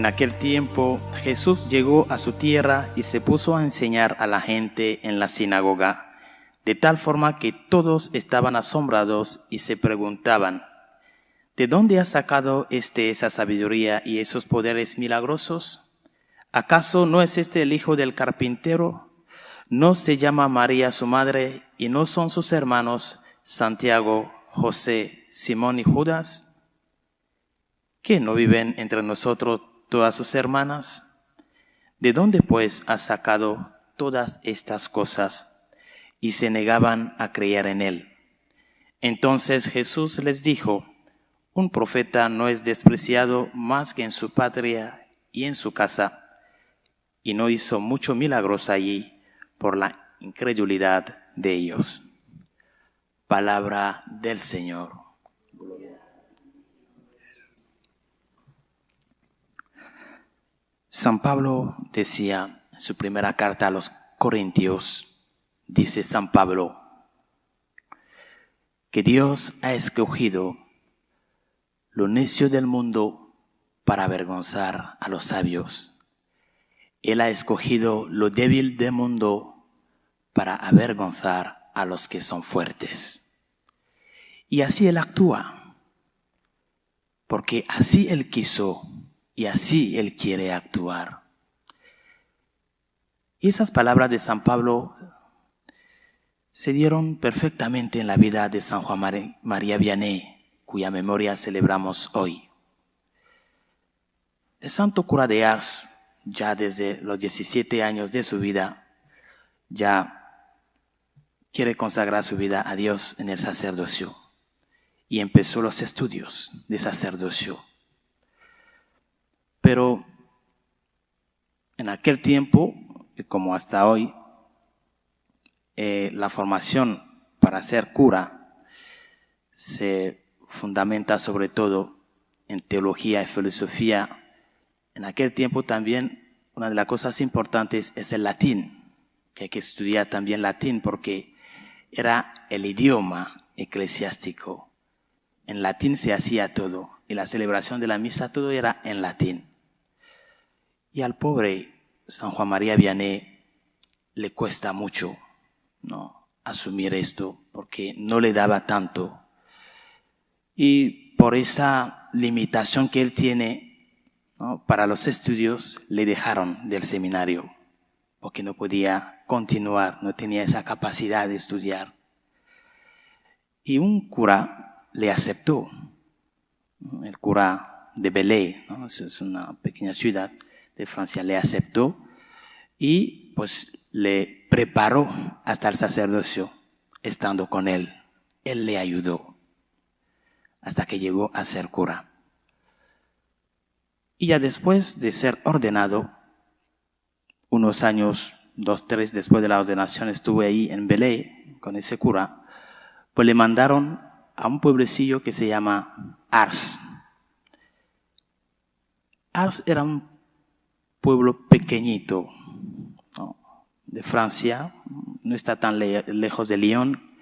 En aquel tiempo Jesús llegó a su tierra y se puso a enseñar a la gente en la sinagoga, de tal forma que todos estaban asombrados y se preguntaban: ¿de dónde ha sacado esa sabiduría y esos poderes milagrosos? ¿Acaso no es el hijo del carpintero? ¿No se llama María su madre y no son sus hermanos Santiago, José, Simón y Judas? ¿Qué no viven entre nosotros todas sus hermanas? ¿De dónde pues ha sacado todas estas cosas? Y se negaban a creer en él. Entonces Jesús les dijo: un profeta no es despreciado más que en su patria y en su casa. Y no hizo muchos milagros allí por la incredulidad de ellos. Palabra del Señor. San Pablo decía en su primera carta a los Corintios, dice San Pablo, que Dios ha escogido lo necio del mundo para avergonzar a los sabios. Él ha escogido lo débil del mundo para avergonzar a los que son fuertes. Y así Él actúa, porque así Él quiso y así Él quiere actuar. Y esas palabras de San Pablo se dieron perfectamente en la vida de San Juan María Vianney, cuya memoria celebramos hoy. El santo cura de Ars, ya desde los 17 años de su vida, ya quiere consagrar su vida a Dios en el sacerdocio y empezó los estudios de sacerdocio. Pero en aquel tiempo, como hasta hoy, la formación para ser cura se fundamenta sobre todo en teología y filosofía. En aquel tiempo también una de las cosas importantes es el latín, que hay que estudiar también latín porque era el idioma eclesiástico. En latín se hacía todo y la celebración de la misa todo era en latín. Y al pobre San Juan María Vianney le cuesta mucho, ¿no?, asumir esto porque no le daba tanto. Y por esa limitación que él tiene, ¿no?, para los estudios le dejaron del seminario porque no podía continuar, no tenía esa capacidad de estudiar. Y un cura le aceptó, ¿no?, el cura de Belley, ¿no?, es una pequeña ciudad de Francia, le aceptó y pues le preparó hasta el sacerdocio estando con él. Él le ayudó hasta que llegó a ser cura. Y ya después de ser ordenado, unos años, 2, 3 después de la ordenación, estuve ahí en Belley con ese cura, pues le mandaron a un pueblecillo que se llama Ars. Ars era un pueblo pequeñito, ¿no?, de Francia, no está tan lejos de Lyon.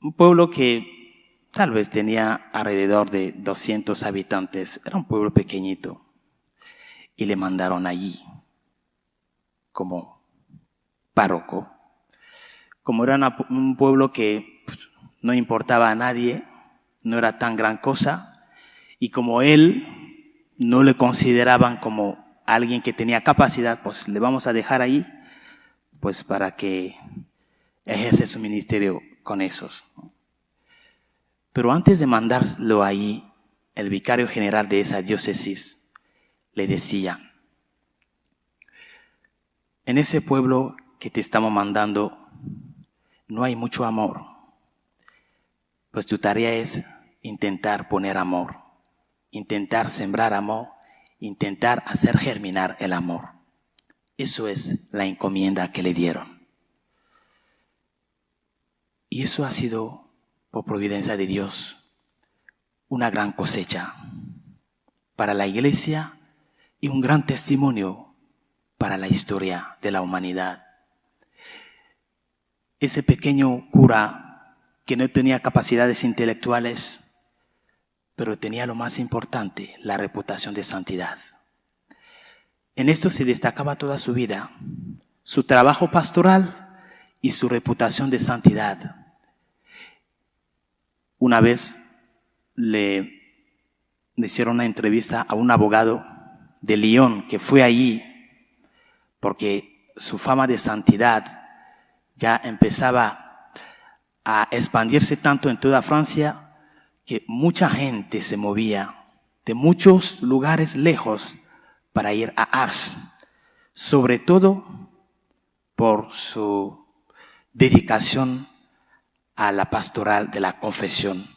Un pueblo que tal vez tenía alrededor de 200 habitantes, era un pueblo pequeñito. Y le mandaron allí como párroco. Como era un pueblo que no importaba a nadie, no era tan gran cosa, y como él no le consideraban como alguien que tenía capacidad, pues le vamos a dejar ahí, pues para que ejerce su ministerio con esos. Pero antes de mandarlo ahí, el vicario general de esa diócesis le decía: en ese pueblo que te estamos mandando no hay mucho amor, pues tu tarea es intentar poner amor, intentar sembrar amor, intentar hacer germinar el amor. Eso es la encomienda que le dieron. Y eso ha sido, por providencia de Dios, una gran cosecha para la Iglesia y un gran testimonio para la historia de la humanidad. Ese pequeño cura que no tenía capacidades intelectuales pero tenía lo más importante, la reputación de santidad. En esto se destacaba toda su vida, su trabajo pastoral y su reputación de santidad. Una vez le hicieron una entrevista a un abogado de Lyon que fue allí porque su fama de santidad ya empezaba a expandirse tanto en toda Francia que mucha gente se movía de muchos lugares lejos para ir a Ars, sobre todo por su dedicación a la pastoral de la confesión.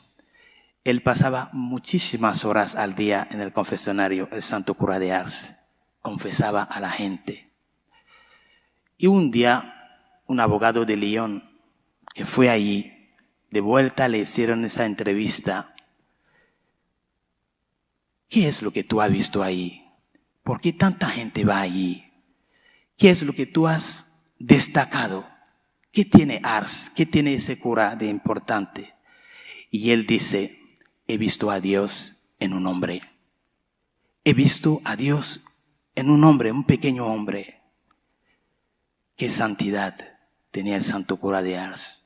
Él pasaba muchísimas horas al día en el confesionario, el santo cura de Ars, confesaba a la gente. Y un día, un abogado de Lyon que fue allí, de vuelta le hicieron esa entrevista. ¿Qué es lo que tú has visto ahí? ¿Por qué tanta gente va allí? ¿Qué es lo que tú has destacado? ¿Qué tiene Ars? ¿Qué tiene ese cura de importante? Y él dice, he visto a Dios en un hombre. He visto a Dios en un hombre, un pequeño hombre. Qué santidad tenía el santo cura de Ars.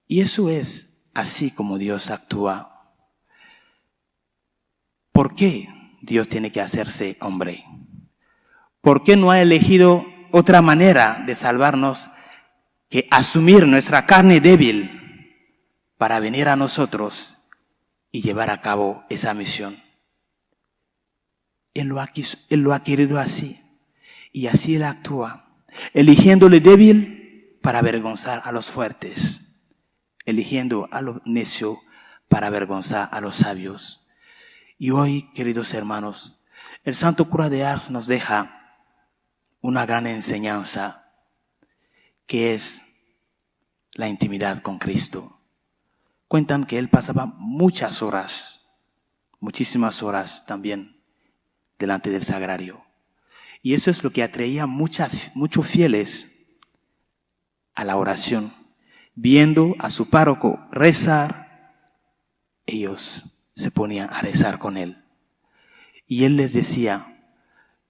Y eso es así como Dios actúa. ¿Por qué Dios tiene que hacerse hombre? ¿Por qué no ha elegido otra manera de salvarnos que asumir nuestra carne débil para venir a nosotros y llevar a cabo esa misión? Él lo ha querido así, y así Él actúa, eligiéndole débil para avergonzar a los fuertes, eligiendo a lo necio para avergonzar a los sabios. Y hoy, queridos hermanos, el santo cura de Ars nos deja una gran enseñanza, que es la intimidad con Cristo. Cuentan que él pasaba muchas horas, muchísimas horas también, delante del sagrario. Y eso es lo que atraía muchos fieles a la oración. Viendo a su párroco rezar, ellos se ponían a rezar con él. Y él les decía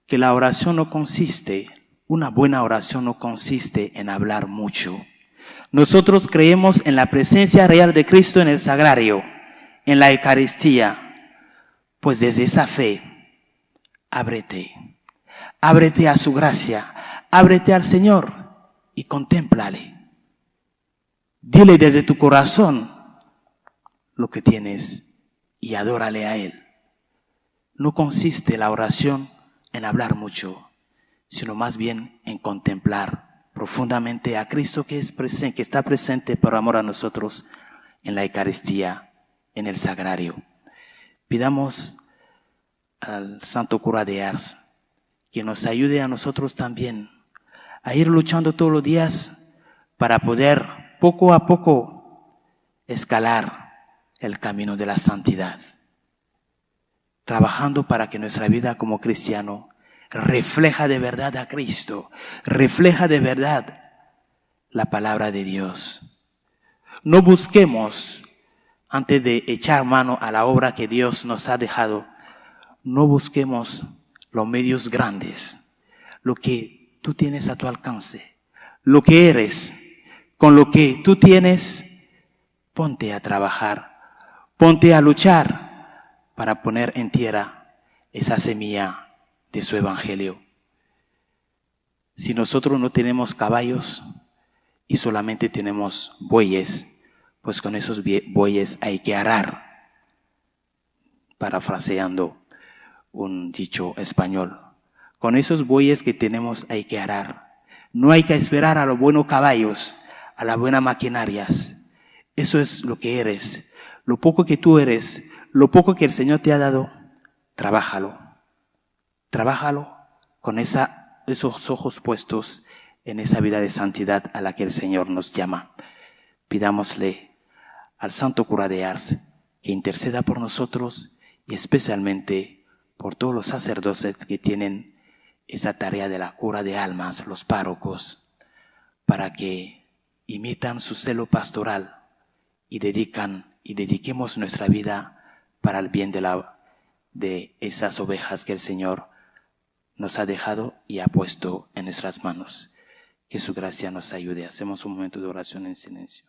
que la oración no consiste, una buena oración no consiste en hablar mucho. Nosotros creemos en la presencia real de Cristo en el sagrario, en la Eucaristía. Pues desde esa fe, ábrete a su gracia, ábrete al Señor y contémplale. Dile desde tu corazón lo que tienes y adórale a Él. No consiste la oración en hablar mucho, sino más bien en contemplar profundamente a Cristo que está presente por amor a nosotros en la Eucaristía, en el sagrario. Pidamos al santo cura de Ars que nos ayude a nosotros también a ir luchando todos los días para poder poco a poco escalar el camino de la santidad, trabajando para que nuestra vida como cristiano refleja de verdad a Cristo, refleja de verdad la palabra de Dios. No busquemos, antes de echar mano a la obra que Dios nos ha dejado, no busquemos los medios grandes, lo que tú tienes a tu alcance, lo que eres. Con lo que tú tienes, ponte a trabajar, ponte a luchar para poner en tierra esa semilla de su evangelio. Si nosotros no tenemos caballos y solamente tenemos bueyes, pues con esos bueyes hay que arar, parafraseando un dicho español. Con esos bueyes que tenemos hay que arar. No hay que esperar a los buenos caballos, a las buenas maquinarias. Eso es lo que eres. Lo poco que tú eres, lo poco que el Señor te ha dado, trabájalo. Trabájalo con esos ojos puestos en esa vida de santidad a la que el Señor nos llama. Pidámosle al santo cura de Ars que interceda por nosotros y especialmente por todos los sacerdotes que tienen esa tarea de la cura de almas, los párrocos, para que imitan su celo pastoral y dediquemos nuestra vida para el bien de esas ovejas que el Señor nos ha dejado y ha puesto en nuestras manos. Que su gracia nos ayude. Hacemos un momento de oración en silencio.